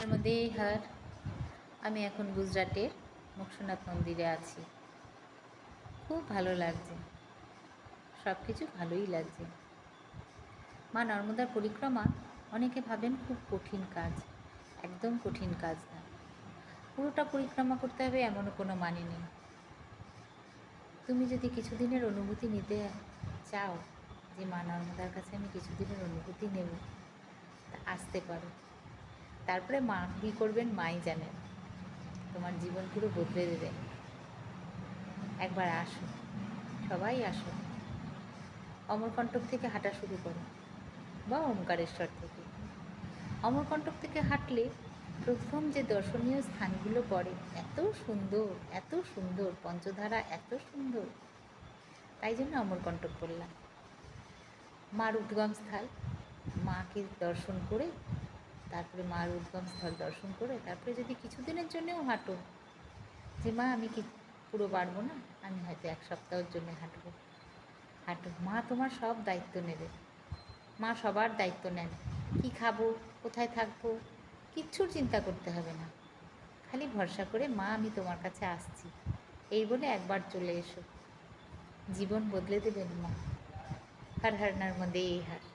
নর্মদে হর। আমি এখন গুজরাটের মুকসুনাথ মন্দিরে আছি। খুব ভালো লাগছে, সব কিছু ভালোই লাগছে। মা নর্মদার পরিক্রমা অনেকে ভাবেন খুব কঠিন কাজ। একদম কঠিন কাজ না। পুরোটা পরিক্রমা করতে হবে এমনও কোনো মানে নেই। তুমি যদি কিছুদিনের অনুভূতি নিতে চাও যে মা নর্মদার কাছে আমি কিছুদিনের অনুভূতি নেব, তা আসতে পারো। তারপরে মা কী করবেন মাই জানেন। তোমার জীবন পুরো বদলে দেবেন। একবার আসো, সবাই আসো। অমরকণ্টক থেকে হাঁটা শুরু করো বা ওমকারেশ্বর থেকে। অমরকণ্টক থেকে হাঁটলে প্রথম যে দর্শনীয় স্থানগুলো পড়ে এত সুন্দর, এত সুন্দর, পঞ্চধারা এত সুন্দর, তাই জন্য অমরকণ্টক বললাম। মার উদ্গম স্থল, মাকে দর্শন করে তারপরে মার উদ্গম স্থল দর্শন করে তারপরে যদি কিছুদিনের জন্যও হাঁটো, যে মা আমি কি পুরো পারবো না, আমি হয়তো এক সপ্তাহের জন্য হাঁটবো, হাঁটো। মা তোমার সব দায়িত্ব নেবে। মা সবার দায়িত্ব নেন। কি খাবো, কোথায় থাকবো, কিচ্ছুর চিন্তা করতে হবে না। খালি ভরসা করে মা আমি তোমার কাছে আসছি এই বলে একবার চলে এসো। জীবন বদলে দেবেন মা। হর হর নর্মদে হর।